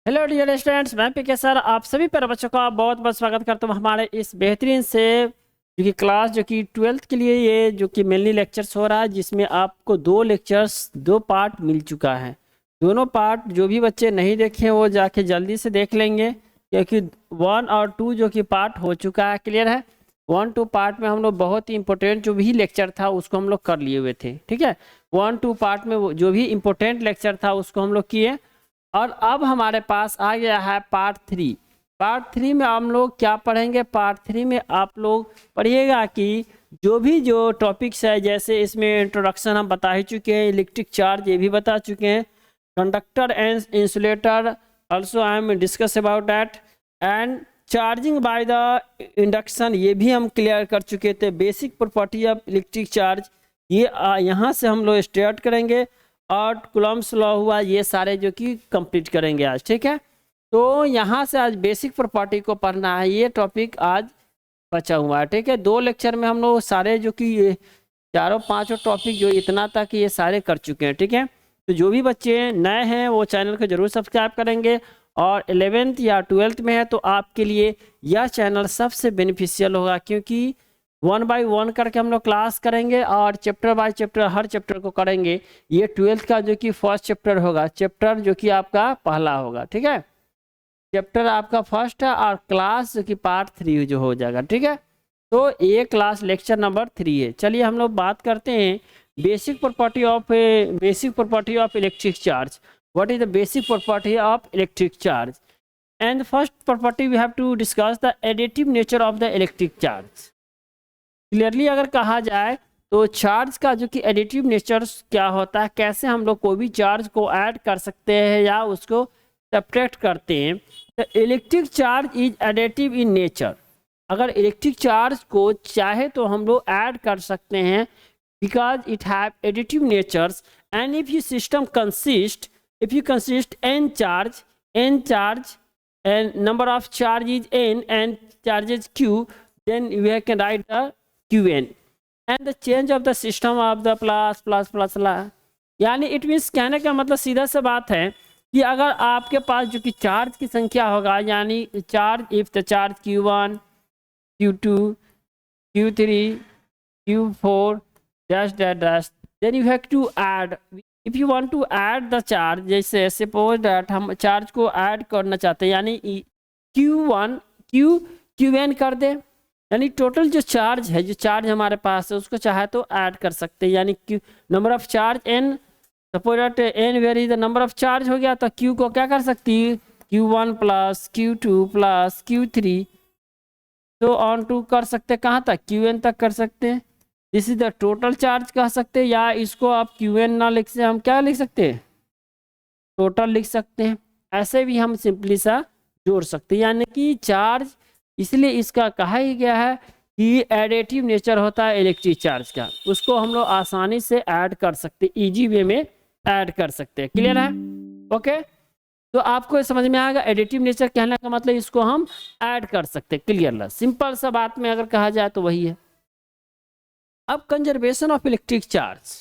Hello dear students, मैं पीके sir आप सभी प्यारे बच्चों का बहुत बहुत स्वागत करता हूँ हमारे इस बेहतरीन से जो कि क्लास जो कि 12th के लिए ये जो कि मेनली लेक्चर्स हो रहा है, जिसमें आपको दो लेक्चर्स दो पार्ट मिल चुका है। दोनों पार्ट जो भी बच्चे नहीं देखे वो जाके जल्दी से देख लेंगे, क्योंकि 1 और 2 जो कि पार्ट हो चुका है, क्लियर है। 1-2 पार्ट में हम लोग बहुत ही इंपॉर्टेंट जो भी लेक्चर था उसको हम लोग कर लिए हुए थे, ठीक है। 1-2 पार्ट में जो भी इम्पोर्टेंट लेक्चर था उसको हम लोग किए, और अब हमारे पास आ गया है पार्ट 3। पार्ट 3 में हम लोग क्या पढ़ेंगे? पार्ट 3 में आप लोग पढ़िएगा कि जो टॉपिक्स है, जैसे इसमें इंट्रोडक्शन हम बता ही चुके हैं, इलेक्ट्रिक चार्ज ये भी बता चुके हैं, conductor and insulator also I am discuss about that, and charging by the induction ये भी हम क्लियर कर चुके थे। Basic property of electric charge ये यहाँ से हम लोग स्टार्ट करेंगे, और कूलम्ब्स लॉ हुआ, ये सारे जो कि कंप्लीट करेंगे आज, ठीक है। तो यहाँ से आज बेसिक प्रॉपर्टी को पढ़ना है, ये टॉपिक आज बचा हुआ है, ठीक है। 2 लेक्चर में हम लोग सारे जो कि चारों पांचों टॉपिक जो इतना तक ये सारे कर चुके हैं, ठीक है। तो जो भी बच्चे नए हैं वो चैनल को जरूर सब्सक्राइब करेंगे, और 11th या 12th में है तो आपके लिए यह चैनल सबसे बेनिफिशियल होगा, क्योंकि 1 बाय 1 करके हम लोग क्लास करेंगे और chapter by chapter her chapter को करेंगे। ये 12th का जो कि फर्स्ट चैप्टर होगा, चैप्टर जो कि आपका पहला होगा, ठीक है। चैप्टर आपका फर्स्ट है और क्लास जो कि पार्ट 3 जो हो जाएगा, ठीक है। तो ये क्लास लेक्चर नंबर 3 है। चलिए हम लोग बात करते हैं basic property of electric charge. What is the basic property of electric charge? And first property we have to discuss the additive nature of the electric charge. Clearly अगर कहा जाए तो चार्ज का जो कि एडिटिव नेचर क्या होता है, कैसे हम लोग कोई भी चार्ज को ऐड कर सकते हैं या उसको सब्ट्रैक्ट करते हैं। तो electric charge is additive in nature. अगर इलेक्ट्रिक चार्ज को चाहे तो हम लोग ऐड कर सकते हैं, because it have additive natures, and if you consist n charge and number of charge is n and charge is q, then we can write the qn and the change of the system of the plus यानी it means कहने का मतलब सीधा सा बात है कि अगर आपके पास जो कि चार्ज की संख्या होगा, यानी charge if the charge q1 q2 q3 q4 dash then you have to add, if you want to add the charge, जैसे सपोज दैट हम चार्ज को ऐड करना चाहते हैं, यानी q1 qn कर दे, यानी टोटल जो चार्ज है, जो चार्ज हमारे पास है उसको चाहे तो ऐड कर सकते हैं, यानी q number of charge n, suppose that n where is the number of charge हो गया, तो q को क्या कर सकती है, q1 plus q2 plus q3 तो ऑन टू कर सकते हैं, कहाँ तक, qn तक कर सकते हैं। This is the total charge कह सकते हैं, या इसको आप qn ना लिख से हम क्या लिख सकते हैं, टोटल लिख सकते हैं। ऐसे भी हम सिंपली सा जोड़ सकते हैं, यानी कि चार्ज, इसलिए इसका कहा ही गया है कि एडिटिव नेचर होता है इलेक्ट्रिक चार्ज का, उसको हम लोग आसानी से ऐड कर सकते हैं, इजी वे में ऐड कर सकते हैं। क्लियर है? ओके, तो आपको समझ में आएगा एडिटिव नेचर कहने का मतलब इसको हम ऐड कर सकते हैं। क्लियर? सिंपल सा बात में अगर कहा जाए तो वही है। अब conservation of electric charge,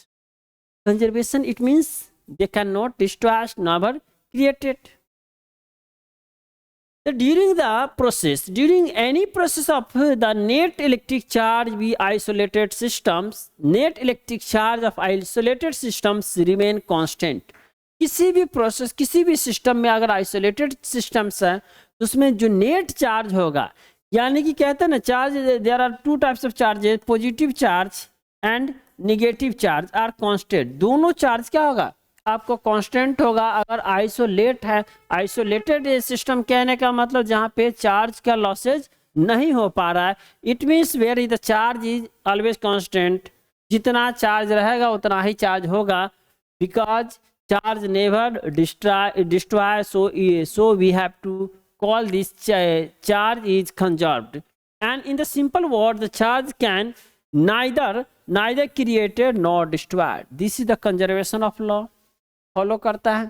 conservation it means they cannot destroy never created. So during any process of the net electric charge be isolated systems, net electric charge of isolated systems remain constant. किसी भी process, किसी भी system में अगर isolated systems है तो उसमें जो नेट चार्ज होगा, यानी कि कहते हैं ना charge, there are 2 types of charges, positive charge and negative charge are constant. दोनों चार्ज क्या होगा, आपको कांस्टेंट होगा अगर आइसोलेट है। आइसोलेटेड सिस्टम कहने का मतलब जहाँ पे चार्ज का लॉसेज नहीं हो पा रहा है, it means where is the charge is always constant, जितना चार्ज रहेगा उतना ही चार्ज होगा, because charge never destroy, so we have to call this charge is conserved, and in the simple word the charge can neither created nor destroyed. This is the conservation of law. Follow करता है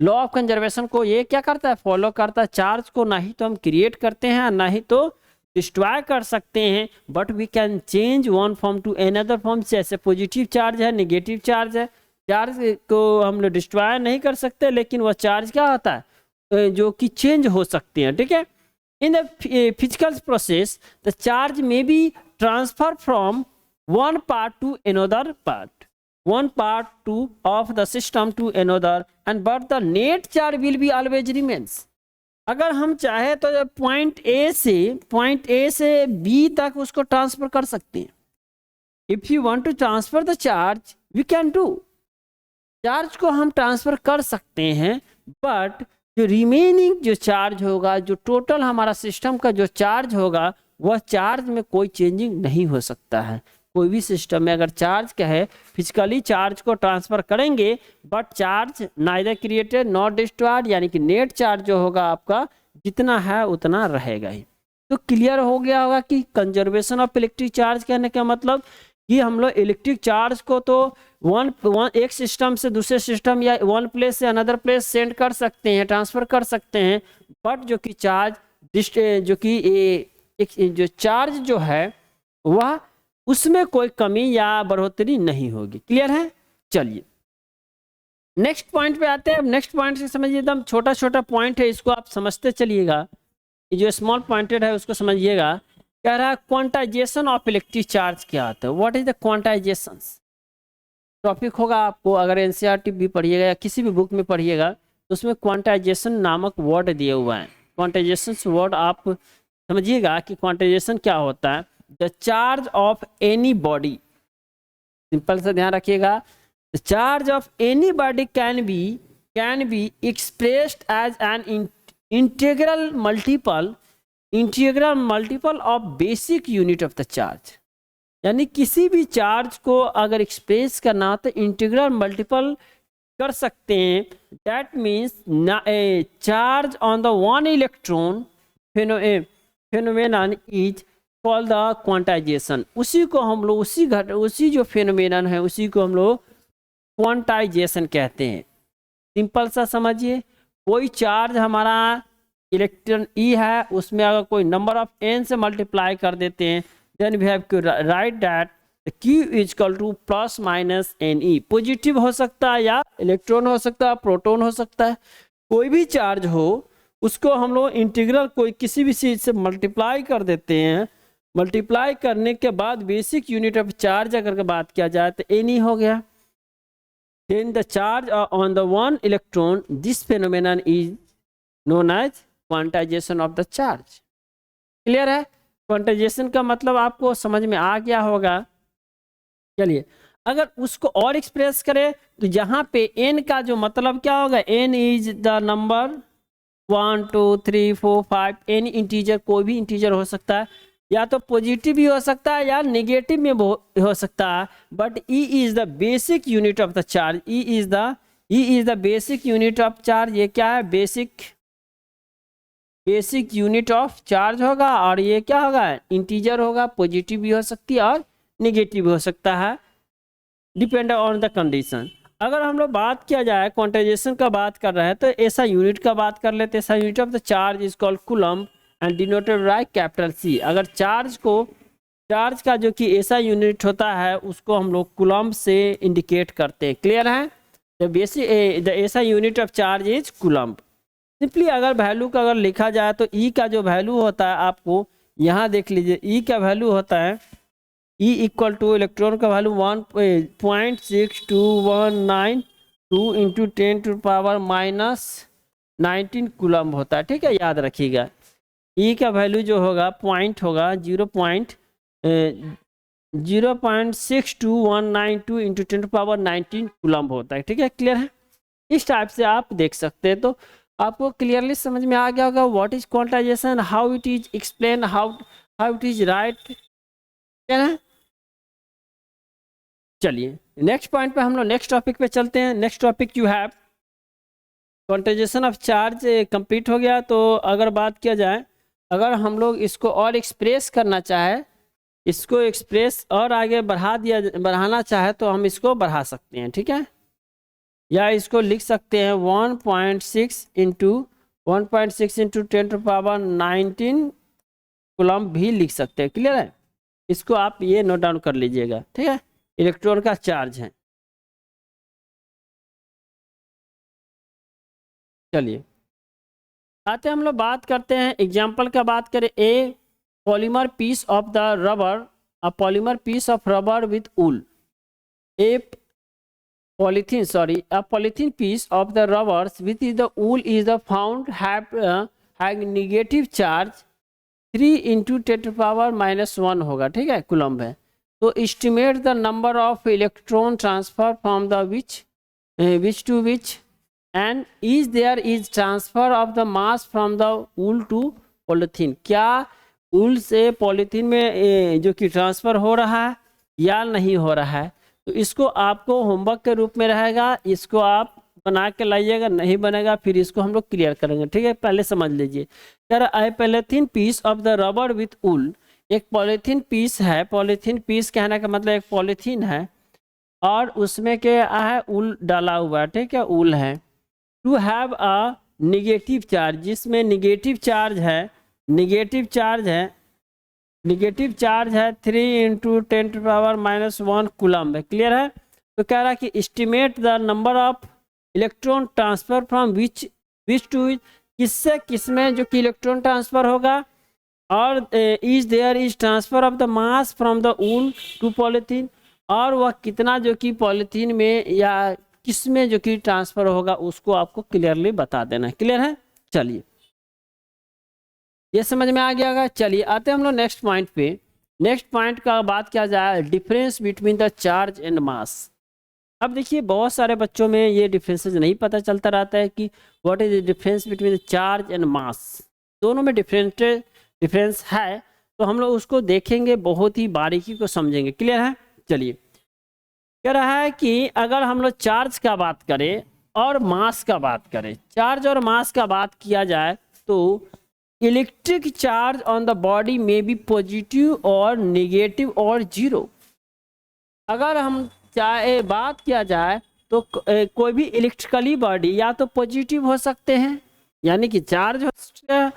law of conservation को, ये क्या करता है, follow करता है। Charge को ना ही तो हम क्रिएट करते हैं ना ही तो डिस्ट्रॉय कर सकते हैं, but we can change one form to another form. जैसे पॉजिटिव चार्ज है, नेगेटिव चार्ज है, चार्ज को हम लोग डिस्ट्रॉय नहीं कर सकते, लेकिन वह चार्ज क्या होता है, जो कि चेंज हो सकते हैं, ठीक है। In the physical process the charge may be transfer from one part two another part, one part to of the system to another and but the net charge will be always remains। अगर हम चाहे तो point A से B तक उसको transfer कर सकते हैं। If you want to transfer the charge we can do, charge को हम ट्रांसफर कर सकते हैं, बट जो रिमेनिंग जो चार्ज होगा, जो टोटल हमारा सिस्टम का जो चार्ज होगा, वह चार्ज में कोई चेंजिंग नहीं हो सकता है। कोई भी सिस्टम में अगर चार्ज क्या है, फिजिकली चार्ज को ट्रांसफर करेंगे but charge neither created not destroyed, यानी कि नेट चार्ज जो होगा आपका जितना है उतना रहेगा ही। तो क्लियर हो गया होगा कि कंजर्वेशन ऑफ इलेक्ट्रिक चार्ज कहने का मतलब कि हम लोग इलेक्ट्रिक चार्ज को तो एक सिस्टम से दूसरे सिस्टम या वन प्लेस से अनदर प्लेस सेंड कर सकते हैं, ट्रांसफर कर सकते हैं, बट जो कि चार्ज जो कि जो चार्ज जो है वह उसमें कोई कमी या बढ़ोतरी नहीं होगी। क्लियर है। चलिए नेक्स्ट पॉइंट पे आते हैं। अब नेक्स्ट पॉइंट से समझिए, एकदम छोटा छोटा पॉइंट है, इसको आप समझते चलिएगा। ये जो स्मॉल पॉइंटेड है उसको समझिएगा। कह रहा है क्वांटाइजेशन ऑफ इलेक्ट्रिक चार्ज क्या होता है, what is the quantization. Topic होगा आपको, अगर एनसीईआरटी भी पढ़िएगा या किसी भी बुक में पढ़िएगा तो उसमें क्वांटाइजेशन नामक वर्ड दिए हुआ है। क्वांटाइजेशन वर्ड आप समझिएगा कि क्वांटाइजेशन क्या होता है। The charge of any body, simple से ध्यान रखिएगा, the charge of any body can be expressed as an integral multiple of basic unit of the charge. यानी किसी भी चार्ज को अगर एक्सप्रेस करना हो तो इंटीग्रल मल्टीपल कर सकते हैं। That means charge on the one electron phenomenon is called the quantization. उसी को हम लोग उसी जो फेनोमेनन है उसी को हम लोग क्वांटाइजेशन कहते हैं। सिंपल सा समझिए, कोई चार्ज हमारा इलेक्ट्रॉन ई है, उसमें अगर कोई नंबर ऑफ एन से मल्टीप्लाई कर देते हैं, then we have to write that Q is equal to plus minus N E. पॉजिटिव हो सकता है या इलेक्ट्रॉन हो सकता है, प्रोटॉन हो सकता है, कोई भी चार्ज हो उसको हम लोग इंटीग्रल कोई किसी भी चीज से मल्टीप्लाई कर देते हैं। मल्टीप्लाई करने के बाद बेसिक यूनिट ऑफ चार्ज अगर बात किया जाए तो एन ई हो गया। Then the charge on the one electron, this phenomenon is known as quantization of the charge. Clear है। क्वांटाइजेशन का मतलब आपको समझ में आ गया होगा। चलिए अगर उसको और एक्सप्रेस करें तो यहाँ पे n का जो मतलब क्या होगा, n is the number 1 2 3 4 5, any integer, कोई भी इंटीजर हो सकता है, या तो पॉजिटिव भी हो सकता है या नेगेटिव में हो सकता है, but E is the basic unit of the charge. E is the basic unit of charge. ये क्या है, बेसिक यूनिट ऑफ चार्ज होगा, और ये क्या होगा, इंटीजर होगा, पॉजिटिव भी हो सकती है और नेगेटिव भी हो सकता है, डिपेंड ऑन द कंडीशन। अगर हम लोग बात किया जाए क्वांटाइजेशन का बात कर रहे हैं तो ऐसा यूनिट का बात कर लेते हैं। ऐसा unit of the charge is called coulomb and denoted by capital C। अगर चार्ज का जो कि ऐसा यूनिट होता है उसको हम लोग कूलम्ब से इंडिकेट करते हैं। क्लियर है। द ऐसा unit of charge is coulomb. Simply अगर वैल्यू का अगर लिखा जाए तो E का जो वैल्यू होता है, आपको यहाँ देख लीजिए, E का वैल्यू होता है, E इक्वल टू इलेक्ट्रॉन का वैल्यू 1.6219 इंटू 10⁻⁻19 कूलम्ब होता है। ठीक है, याद रखिएगा। E का वैल्यू जो होगा पॉइंट होगा 0.06219 इंटू 10⁻19 कूलम्ब होता है। ठीक है, क्लियर है। इस टाइप से आप देख सकते हैं। तो आपको क्लियरली समझ में आ गया होगा what is quantization, how it is explain, how it is right. क्या है। चलिए नेक्स्ट पॉइंट पे हम लोग नेक्स्ट टॉपिक पे चलते हैं। Next topic you have quantization of charge complete हो गया। तो अगर बात किया जाए, अगर हम लोग इसको और एक्सप्रेस करना चाहे, इसको एक्सप्रेस और आगे बढ़ाना चाहे तो हम इसको बढ़ा सकते हैं। ठीक है, या इसको लिख सकते हैं 1.6 इंटू 10⁻19 कूलम्ब भी लिख सकते हैं। क्लियर है। इसको आप ये नोट डाउन कर लीजिएगा। ठीक है, इलेक्ट्रॉन का चार्ज है। चलिए आते हम लोग बात करते हैं एग्जाम्पल का बात करें। A polymer piece of the rubber, a polymer piece of rubber with wool. A polythene piece of the rubbers with the wool is the found have negative charge 3 into 10 to power -1 होगा, ठीक है, coulomb है। तो estimate the number of electron transfer from the which to which, and is there is transfer of the mass from the wool to polythene। क्या wool से polythene में जो कि ट्रांसफ़र हो रहा है या नहीं हो रहा है। तो इसको आपको होमवर्क के रूप में रहेगा, इसको आप बना के लाइएगा, नहीं बनेगा फिर इसको हम लोग क्लियर करेंगे, ठीक है। पहले समझ लीजिए, कह रहा है polythene piece of the rubber with wool. एक पॉलीथीन पीस है, पॉलीथीन पीस कहने का मतलब एक पॉलीथीन है और उसमें क्या है, वूल डाला हुआ है, ठीक है, वूल है। To have a negative charge, जिसमें निगेटिव चार्ज है, निगेटिव चार्ज है 3 × 10⁻⁻1 कूलम्ब है। क्लियर है। तो कह रहा है कि estimate the number of electron transfer from which to which, किससे किसमें जो कि इलेक्ट्रॉन ट्रांसफर होगा, और is there is transfer of the mass from the wool to polythene, और वह कितना जो कि पॉलीथीन में या किस में जो कि ट्रांसफर होगा उसको आपको क्लियरली बता देना है। क्लियर है। चलिए ये समझ में आ गया होगा। चलिए आते हैं हम लोग नेक्स्ट पॉइंट पे। नेक्स्ट पॉइंट का बात किया जाए, difference between the charge and mass. अब देखिए बहुत सारे बच्चों में ये डिफरेंसेस नहीं पता चलता रहता है कि what is the difference between the charge and mass. दोनों में डिफरेंस है, तो हम लोग उसको देखेंगे, बहुत ही बारीकी को समझेंगे। क्लियर है। चलिए कह रहा है कि अगर हम लोग चार्ज का बात करें और मास का बात करें, चार्ज और मास का बात किया जाए तो electric charge on the body में बी पॉजिटिव और नेगेटिव और जीरो। अगर हम चाहे बात किया जाए तो कोई भी इलेक्ट्रिकली बॉडी या तो पॉजिटिव हो सकते हैं, यानी कि चार्ज हो सकता है,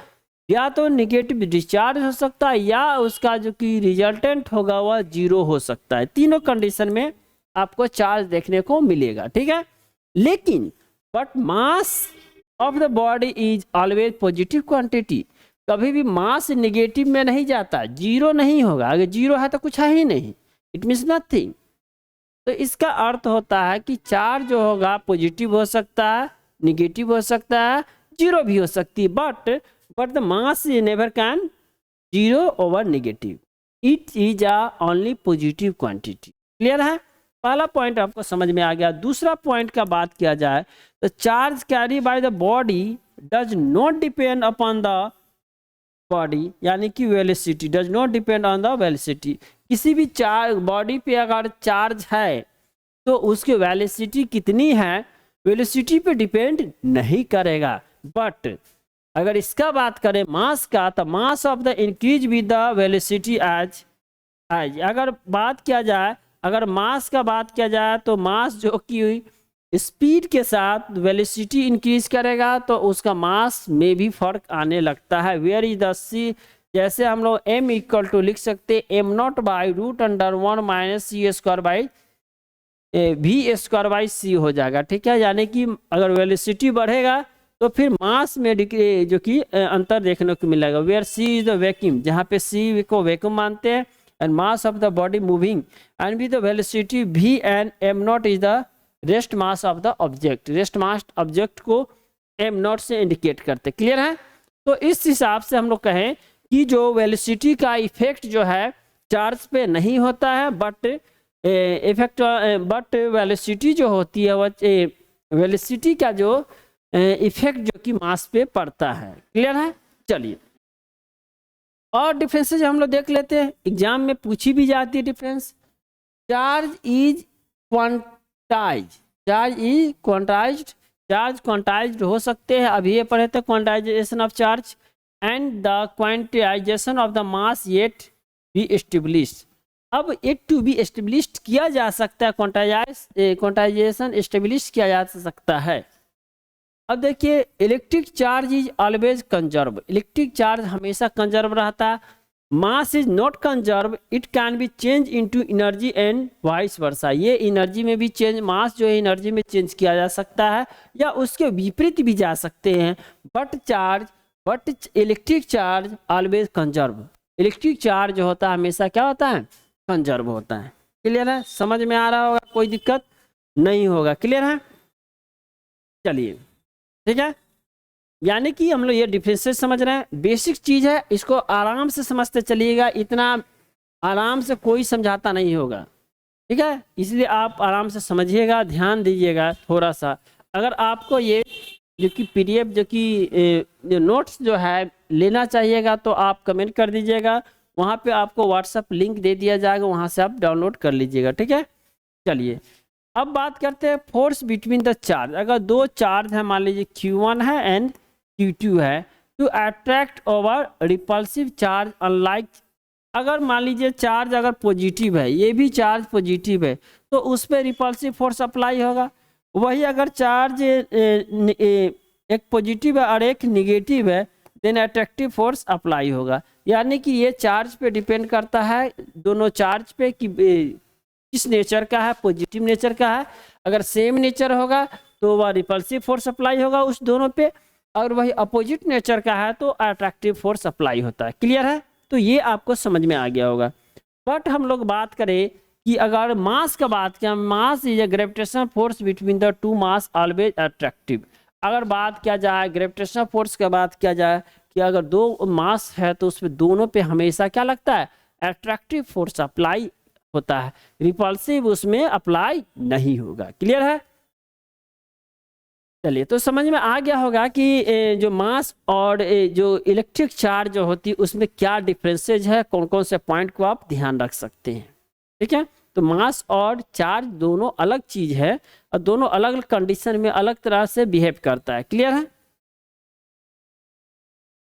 या तो नेगेटिव डिस्चार्ज हो सकता है, या उसका जो कि रिजल्टेंट होगा वह जीरो हो सकता है। तीनों कंडीशन में आपको चार्ज देखने को मिलेगा, ठीक है। लेकिन but mass of the body is always positive quantity. कभी भी मास नेगेटिव में नहीं जाता, जीरो नहीं होगा। अगर जीरो है तो कुछ है ही नहीं, इट मीन्स नथिंग। तो इसका अर्थ होता है कि चार्ज जो होगा पॉजिटिव हो सकता है, नेगेटिव हो सकता है, जीरो भी हो सकती है, but the mass never can zero over negative, it is a only positive quantity. Clear है। पहला पॉइंट आपको समझ में आ गया। दूसरा पॉइंट का बात किया जाए तो charge carry by the body does not depend upon the body, यानी कि velocity does not depend on the velocity. किसी भी बॉडी पे अगर चार्ज है तो उसकी वेलोसिटी कितनी है, वेलोसिटी पे डिपेंड नहीं करेगा। बट अगर इसका बात करें मास का, तो mass of the increase with the velocity as अगर बात किया जाए, अगर मास का बात किया जाए तो मास जो कि स्पीड के साथ वेलोसिटी इंक्रीज करेगा तो उसका मास में भी फर्क आने लगता है। वेयर इज द सी, जैसे हम लोग m इक्वल टू लिख सकते m0 by √1 - c² by v² हो जाएगा, ठीक है। यानी कि अगर वेलोसिटी बढ़ेगा तो फिर मास में जो कि अंतर देखने को मिलेगा। Where c is the vacuum, जहाँ पे c को वैक्यूम मानते हैं, and mass of the body moving and with the velocity v and m0 is the rest mass of the object. Rest mass object को m0 से indicate करते। Clear है। तो इस हिसाब से हम लोग कहें कि जो वेलोसिटी का इफेक्ट जो है चार्ज पे नहीं होता है, बट वेलोसिटी जो होती है वह वेलोसिटी का जो इफेक्ट जो कि मास पे पड़ता है। क्लियर है। चलिए और डिफरेंसेस हम लोग देख लेते हैं, एग्जाम में पूछी भी जाती है डिफरेंस। चार्ज इज क्वांटाइज्ड हो सकते हैं, अभी ये पढ़े थे quantization of charge, and the quantization of the mass yet be established. अब इट टू बी एस्टेब्लिश्ड किया जा सकता है, क्वांटाइजेशन एस्टेब्लिश किया जा सकता है। अब देखिए electric charge is always conserve, electric charge हमेशा कंजर्व रहता है। Mass is not conserve, it can be change into energy and vice versa. ये एनर्जी में भी चेंज, मास जो है एनर्जी में चेंज किया जा सकता है या उसके विपरीत भी जा सकते हैं। But charge but electric charge always conserve. Electric charge जो होता है हमेशा क्या होता है, कंजर्व होता है। क्लियर है, समझ में आ रहा होगा, कोई दिक्कत नहीं होगा। क्लियर है, चलिए ठीक है। यानी कि हम लोग ये डिफरेंसेस समझ रहे हैं, बेसिक चीज है, इसको आराम से समझते चलिएगा, इतना आराम से कोई समझाता नहीं होगा, ठीक है। इसलिए आप आराम से समझिएगा, ध्यान दीजिएगा थोड़ा सा। अगर आपको ये जो कि पीडीएफ जो कि जो नोट्स जो है लेना चाहिएगा तो आप कमेंट कर दीजिएगा, वहाँ पे आपको व्हाट्सएप लिंक दे दिया जाएगा, वहाँ से आप डाउनलोड कर लीजिएगा, ठीक है। चलिए अब बात करते हैं फोर्स बिटवीन द चार्ज। अगर दो चार्ज है, मान लीजिए Q1 है एंड Q2 है, to attract over repulsive charge unlike, अगर मान लीजिए चार्ज अगर पॉजिटिव है, ये भी चार्ज पॉजिटिव है, तो उस पर रिपल्सिव फोर्स अप्लाई होगा। वही अगर चार्ज एक पॉजिटिव है और एक निगेटिव है, देन अट्रैक्टिव फोर्स अप्लाई होगा। यानी कि ये चार्ज पे डिपेंड करता है, दोनों चार्ज पे कि किस नेचर का है, पॉजिटिव नेचर का है। अगर सेम नेचर होगा तो वह रिपल्सिव फोर्स अप्लाई होगा उस दोनों पे, और वही अपोजिट नेचर का है तो अट्रैक्टिव फोर्स अप्लाई होता है। क्लियर है, तो ये आपको समझ में आ गया होगा। बट हम लोग बात करें कि अगर मास का बात किया, mass is a gravitational force between the two mass always attractive. अगर बात किया जाए ग्रेविटेशनल फोर्स का बात किया जाए कि अगर दो मास है तो उसमें दोनों पे हमेशा क्या लगता है, अट्रैक्टिव फोर्स अप्लाई होता है, रिपल्सिव उसमें अप्लाई नहीं होगा। क्लियर है, चलिए तो समझ में आ गया होगा कि जो मास और जो इलेक्ट्रिक चार्ज जो होती है उसमें क्या डिफरेंसेज है, कौन कौन से पॉइंट को आप ध्यान रख सकते हैं, ठीक है। तो मास और चार्ज दोनों अलग चीज है और दोनों अलग अलग कंडीशन में अलग तरह से बिहेव करता है। क्लियर है,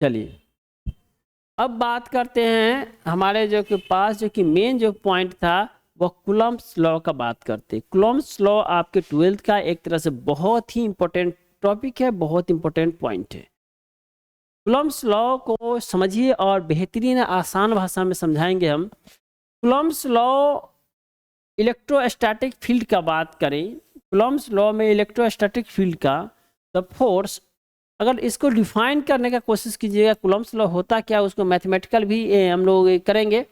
चलिए अब बात करते हैं हमारे जो कि पास जो कि मेन जो पॉइंट था वो कूलम्ब्स लॉ का बात करते हैं। कूलम्ब्स लॉ आपके 12th का एक तरह से बहुत ही इंपॉर्टेंट टॉपिक है, बहुत इंपॉर्टेंट पॉइंट है। कूलम्ब्स लॉ को समझिए और बेहतरीन आसान भाषा में समझाएंगे हम। कूलम्ब्स लॉ इलेक्ट्रोस्टैटिक फील्ड का बात करें, कूलम्ब्स लॉ में इलेक्ट्रोस्टैटिक फील्ड का द फोर्स, अगर इसको डिफाइन करने का कोशिश कीजिएगा कूलम्ब्स लॉ होता क्या, उसको मैथमेटिकल भी हम लोग करेंगे।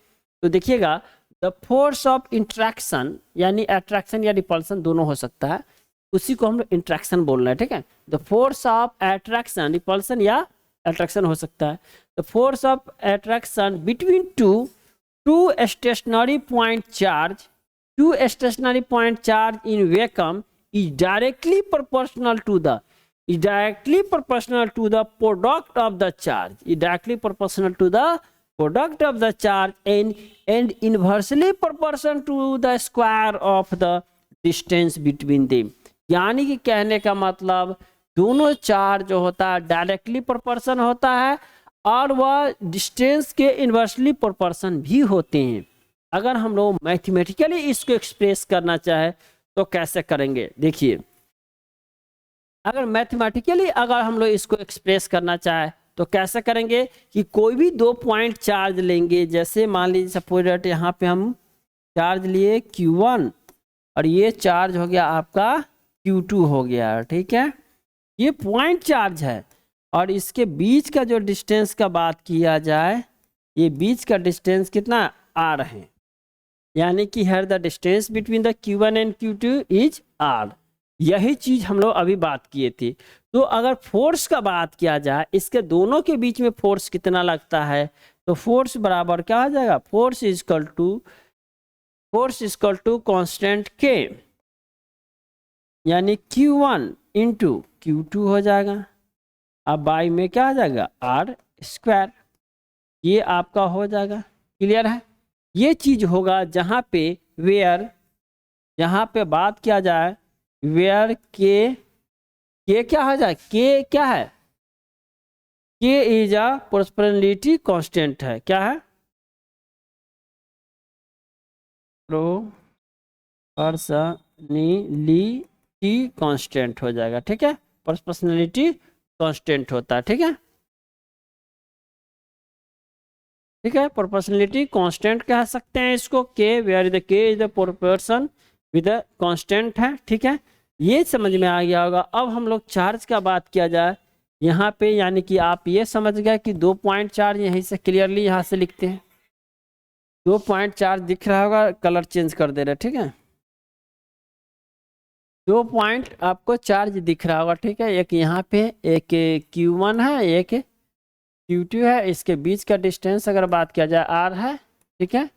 तो देखिएगा द फोर्स ऑफ इंट्रैक्शन, यानी अट्रैक्शन या रिपल्सन दोनों हो सकता है, उसी को हम लोग इंट्रैक्शन बोल रहे हैं, ठीक है। The force of attraction, repulsion या अट्रैक्शन हो सकता है। The force of attraction between two stationary point charge, two stationary point charge in vacuum is directly proportional to the product of the charge, is directly proportional to the product of the charge and inversely proportional to the square of the distance between them। यानी कि कहने का मतलब दोनों charge जो होता है directly proportion होता है और वह डिस्टेंस के इन्वर्सली प्रोपोर्शन भी होते हैं। अगर हम लोग मैथमेटिकली इसको एक्सप्रेस करना चाहे तो कैसे करेंगे, देखिए अगर मैथमेटिकली अगर हम लोग इसको एक्सप्रेस करना चाहे तो कैसे करेंगे कि कोई भी दो पॉइंट चार्ज लेंगे, जैसे मान लीजिए सपोज दैट यहाँ पे हम चार्ज लिए Q1 और ये चार्ज हो गया आपका Q2 हो गया, ठीक है। ये पॉइंट चार्ज है और इसके बीच का जो डिस्टेंस का बात किया जाए, ये बीच का डिस्टेंस कितना R है, यानी कि here the distance between the Q1 and Q2 is R। यही चीज हम लोग अभी बात किए थे। तो अगर फोर्स का बात किया जाए, इसके दोनों के बीच में फोर्स कितना लगता है, तो फोर्स बराबर क्या हो जाएगा, force equal to constant K, यानी Q1 इंटू Q2 हो जाएगा। अब बाई में क्या हो जाएगा, R स्क्वायर, ये आपका हो जाएगा। क्लियर है, ये चीज होगा जहां पे वेयर, जहां पे बात किया जाए वेयर के क्या हो जाए, के क्या है, के इज अ प्रोपोर्शनलिटी कांस्टेंट है, क्या है, प्रोपोर्शनलिटी कांस्टेंट हो जाएगा, ठीक है। प्रोपोर्शनलिटी कांस्टेंट होता है, ठीक है, ठीक है। प्रोपोर्शनलिटी कांस्टेंट कह सकते हैं इसको, के वेयर द के is the proportion with the constant है, ठीक है। ये समझ में आ गया होगा। अब हम लोग चार्ज का बात किया जाए, यहाँ पे यानी कि आप ये समझ गए कि 2.4 यहीं से क्लियरली यहाँ से लिखते हैं। 2.4 दिख रहा होगा, कलर चेंज कर दे रहे, ठीक है। 2 पॉइंट आपको चार्ज दिख रहा होगा, ठीक है। एक यहाँ पे एक Q1 है, एक Q2 है। इसके बीच का डिस्टेंस अगर बात किया जाए R है, ठीक है।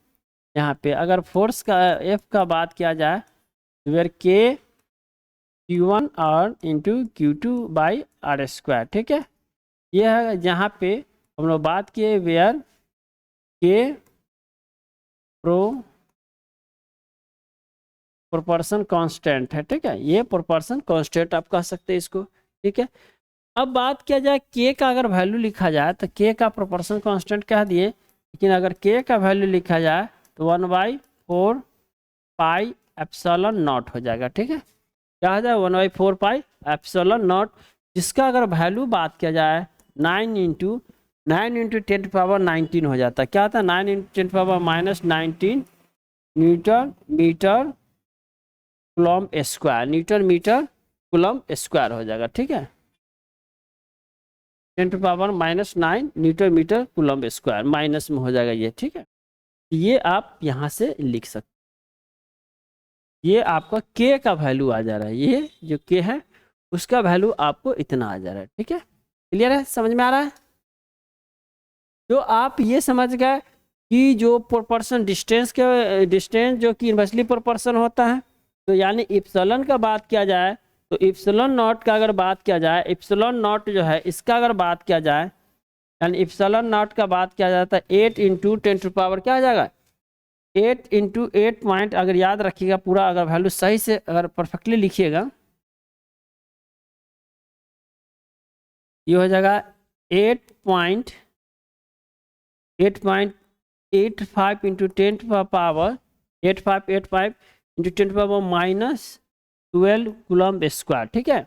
यहाँ पे अगर फोर्स का F का बात किया जाए वेयर K Q1 और इंटू Q2/R², ठीक है। यह है जहाँ पे हम लोग बात किए वेयर K प्रोपोर्शन कांस्टेंट है, ठीक है। ये प्रोपोर्शन कांस्टेंट आप कह सकते हैं इसको, ठीक है। अब बात किया जाए K का अगर वैल्यू लिखा जाए तो K का प्रोपोर्शन कांस्टेंट कह दिए, लेकिन अगर K का वैल्यू लिखा जाए तो 1/4 पाई एप्सिलॉन नॉट हो जाएगा, ठीक है। क्या हो जाए 1/4 पाई एप्सिलॉन नॉट, जिसका अगर वैल्यू बात किया जाए 9 × 10⁻19 हो जाता है। क्या होता है 9 × 10⁻−19 newton metre coulomb square, newton metre coulomb square हो जाएगा, ठीक है। 10⁻−9 newton metre coulomb square minus में हो जाएगा ये, ठीक है। ये आप यहाँ से लिख सकते, ये आपका K का वैल्यू आ जा रहा है। ये जो K है उसका वैल्यू आपको इतना आ जा रहा है, ठीक है। क्लियर है, समझ में आ रहा है। तो आप ये समझ गए कि जो प्रोपोर्शन डिस्टेंस जो कि इन्वर्सली प्रोपोर्शन होता है, तो यानी इप्सिलॉन का बात किया जाए तो इप्सिलॉन नॉट का अगर बात किया जाए, इप्सिलॉन नॉट जो है इसका अगर बात किया जाए, यानी इप्सिलॉन नॉट का बात किया जाता है 8 × 10⁻, क्या आ जाएगा 8 × 8 पॉइंट, अगर याद रखिएगा पूरा, अगर वैल्यू सही से अगर परफेक्टली लिखिएगा ये हो जाएगा 8.85 × 10⁻, 8585 × 10⁻−12 कूलम स्क्वायर, ठीक है।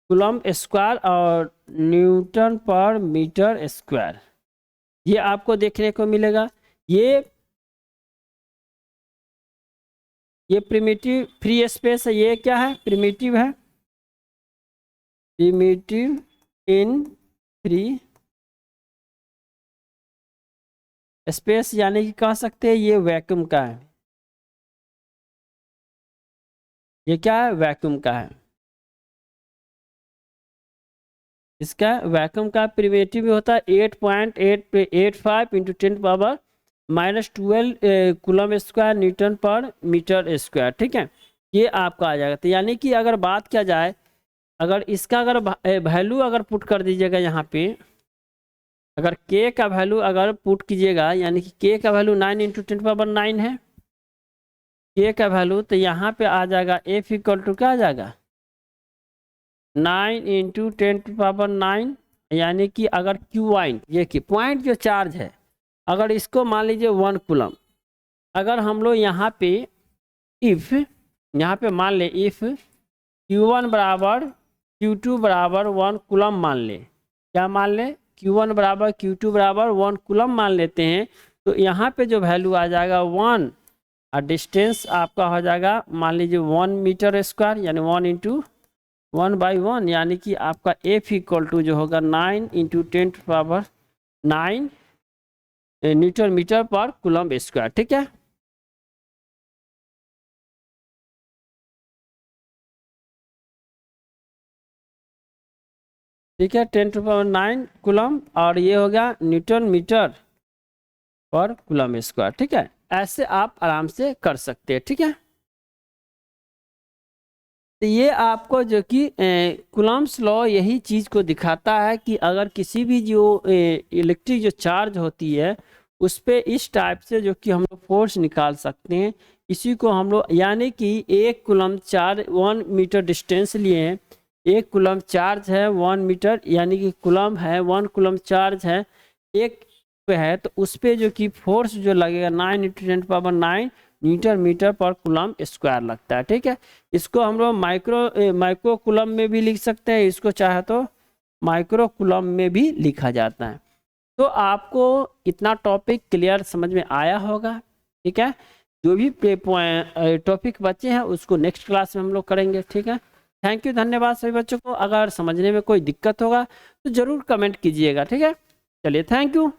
कूलम स्क्वायर और न्यूटन पर मीटर स्क्वायर ये आपको देखने को मिलेगा। ये प्रिमिटिव फ्री स्पेस है, ये क्या है प्रिमिटिव है, प्रिमिटिव इन फ्री स्पेस, यानी कि कह सकते हैं ये वैक्यूम का है। ये क्या है वैक्यूम का है, इसका वैक्यूम का प्रिमिटिव भी होता है 8.885 × 10⁻−12 कूलम स्क्वायर न्यूटन पर मीटर स्क्वायर, ठीक है। ये आपका आ जाएगा। तो यानी कि अगर बात किया जाए, अगर इसका अगर वैल्यू अगर पुट कर दीजिएगा यहाँ पे, अगर K का वैल्यू अगर पुट कीजिएगा, यानी कि K का वैल्यू 9 × 10⁻9 है K का वैल्यू, तो यहाँ पे आ जाएगा F = क्या आ जाएगा 9 × 10⁻9, यानी कि अगर Q1 ये कि पॉइंट जो चार्ज है, अगर इसको मान लीजिए 1 कूलम, अगर हम लोग यहाँ पे इफ यहाँ पे मान ले इफ Q1 = Q2 = 1 कूलम मान ले, क्या मान ले Q1 = Q2 = 1 कूलम मान लेते हैं, तो यहाँ पे जो वैल्यू आ जाएगा 1 और डिस्टेंस आपका हो जाएगा मान लीजिए 1 मीटर स्क्वायर, यानी 1 × 1/1, यानी कि आपका F = जो होगा 9 × 10⁻9 न्यूटन मीटर पर कूलम स्क्वायर, ठीक है। ठीक है 10⁻9 कूलम, और ये हो गया न्यूटन मीटर पर कूलम स्क्वायर, ठीक है। ऐसे आप आराम से कर सकते हैं, ठीक है। तो ये आपको जो कि कूलम्स लॉ यही चीज़ को दिखाता है कि अगर किसी भी जो इलेक्ट्रिक जो चार्ज होती है उस पर इस टाइप से जो कि हम लोग फोर्स निकाल सकते हैं। इसी को हम लोग, यानी कि 1 कूलम चार्ज 1 मीटर डिस्टेंस लिए हैं, 1 कूलम चार्ज है 1 मीटर, यानी कि कूलम है 1 कूलम चार्ज है 1 पे है, तो उस पर जो कि फोर्स जो लगेगा 9 × 10⁻9 न्यूटन मीटर पर कूलम स्क्वायर लगता है, ठीक है। इसको हम लोग माइक्रो कूलम में भी लिख सकते हैं, इसको चाहे तो माइक्रो कूलम में भी लिखा जाता है। तो आपको इतना टॉपिक क्लियर समझ में आया होगा, ठीक है। जो भी टॉपिक बचे हैं उसको नेक्स्ट क्लास में हम लोग करेंगे, ठीक है। थैंक यू, धन्यवाद सभी बच्चों को। अगर समझने में कोई दिक्कत होगा तो ज़रूर कमेंट कीजिएगा, ठीक है। चलिए, थैंक यू।